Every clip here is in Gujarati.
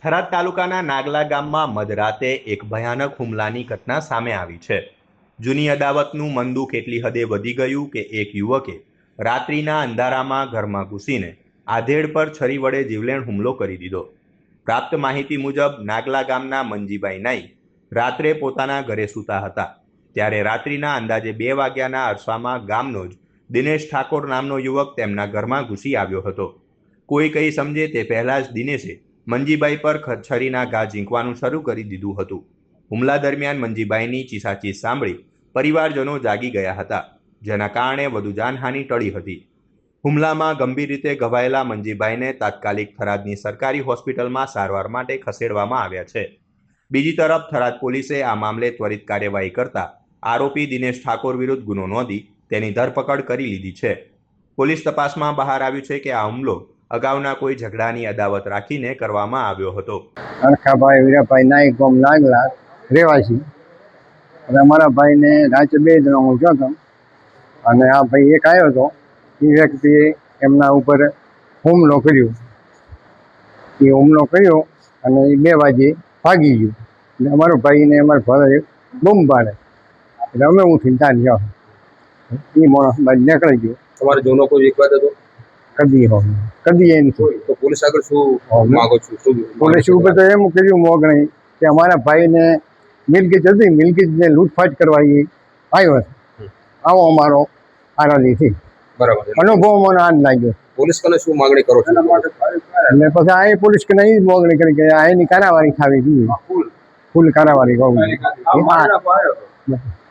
થરાદ તાલુકાના નાગલા ગામમાં મધરાતે એક ભયાનક હુમલાની ઘટના સામે આવી છે। જૂની અદાવતનું મનદુખ એટલી હદે વધી ગયું કે એક યુવકે રાત્રિના અંધારામાં ઘરમાં ઘૂસીને આધેડ પર છરી વડે જીવલેણ હુમલો કરી દીધો। પ્રાપ્ત માહિતી મુજબ નાગલા ગામના મંજીભાઈ નાઈ રાત્રે પોતાના ઘરે સૂતા હતા, ત્યારે રાત્રિના અંદાજે 2 વાગ્યાના અરસામાં ગામનો જ દિનેશ ઠાકોર નામનો યુવક તેમના ઘરમાં ઘૂસી આવ્યો હતો। કોઈ કંઈ સમજે તે પહેલાં જ દિનેશે મંજીભાઈ પર છરીના ઘા ઝીંકવાનું શરૂ કરી દીધું હતું। હુમલા દરમિયાન મંજીભાઈની ચીસાચીસ સાંભળી પરિવારજનો જાગી ગયા હતા, જેના કારણે વધુ જાનહાનિ ટળી હતી। હુમલામાં ગંભીર રીતે ઘવાયેલા મંજીભાઈને તાત્કાલિક થરાદની સરકારી હોસ્પિટલમાં સારવાર માટે ખસેડવામાં આવ્યા છે। બીજી તરફ થરાદ પોલીસે આ મામલે ત્વરિત કાર્યવાહી કરતા આરોપી દિનેશ ઠાકોર વિરુદ્ધ ગુનો નોંધી તેની ધરપકડ કરી લીધી છે। પોલીસ તપાસમાં બહાર આવ્યું છે કે આ હુમલો અગાઉના કોઈ ઝઘડાની અદાવત રાખીને કરવામાં આવ્યો હતો। અરખાભાઈ વીરાભાઈ નાઈ ગામ નાગલા રહેવાસી અને અમારા ભાઈને રાત્રે 2 જણા હું ગયો અને આ ભાઈ એક આવ્યો હતો, એ વ્યક્તિએ એમના ઉપર હુમલો કર્યો। એ હુમલો કર્યો અને એ 2 વાગે ભાગી ગયો એટલે અમારો ભાઈને અમારા ભાઈ બૂમ પાડે એટલે અમે ઉઠીને ત્યાં જાઓ, એ માણસ બાદ નીકળી ગયો। તમારે જૂનો કોઈ વિવાદ હતો? કદી એ નથી। તો પોલીસ આગળ શું માંગો છો? પોલીસ ઉપર તો એમ કર્યું મોગણી કે અમારા ભાઈને મિલકત હતી, મિલકતને લૂંટફાટ કરવા એ આવ્યો છે। આવો અમારો આરાધીથી બરાબર અનુભવ મને આજ લાગ્યો। પોલીસ કને શું માંગણી કરો છો? એટલે પછી આ પોલીસ કને એ જ મોગણી કરી કે આની કારાવારી થવી જોઈએ, ફૂલ કારાવારી કહું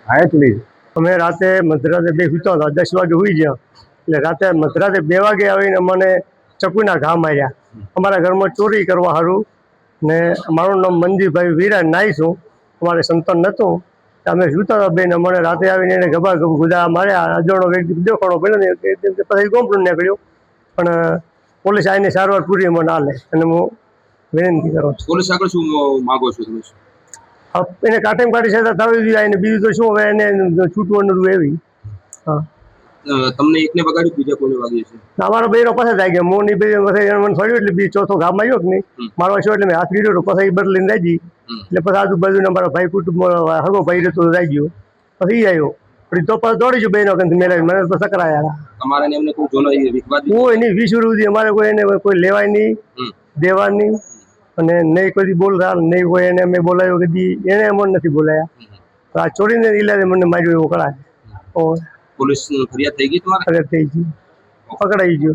હા એટલી જ। અમે રાતે મધરાતે 2 સૂતા હતા, 10 વાગે સુઈ ગયા એટલે રાતે મધરાતે 2 વાગે આવીને મને ચકુના ઘા માર્યા। અમારા ઘરમાં ચોરી કરવા સારું ને મારું નામ મંજીભાઈ વીરા નાઈ છું, અમારે સંતાન નહોતું, અમે સૂતા હતા બેન, મને રાતે આવીને એને ગભા ગુદા માર્યા। અજાણો વ્યક્તિ દેખાણો પડ્યો પછી ગોમડું નીકળ્યો, પણ પોલીસ આવીને સારવાર પૂરી મને આલે અને હું વિનંતી કરું છું। પોલીસ આગળ શું માંગો છો તમે? એને કાઢી સજા થવી જોઈએ, એને બીજું તો શું હવે એને છૂટવાનું એવી। હા, તમને એકને વગાડ્યું, બીજા કોને વાગ્યું છે? અમારો બેનો પાસે જ આવી ગયો, હું ની બે મને ફર્યું એટલે બી ચોથો ઘા માર્યો કે નહીં મારો છો એટલે મેં હાથ ગીર્યો પછી બદલીને રહી ગઈ એટલે પછી આજુબાજુના મારા ભાઈ કુટુંબ હગો ભાઈ રહેતો રહી ગયો, પછી એ આવ્યો પછી તો પાછું દોડી ગયો બેનો કંઈ મેળવી મને તો ચકરાયા। તમારે એમને કોઈ જોનો વિવાદ કોઈ નહીં, 20 સુધી અમારે કોઈ એને કોઈ લેવાય નહીં, દેવા નહીં અને નહીં કોઈ બોલતા નહીં, કોઈ એને અમે બોલાવ્યો કદી એને અમને નથી બોલાયા। તો આ ચોરીને ઈલાજે મને માર્યો એવો કરાય। પોલીસ ફરિયાદ થઈ ગઈ? તમારે ફરિયાદ થઈ ગઈ, પકડાઈ ગયો।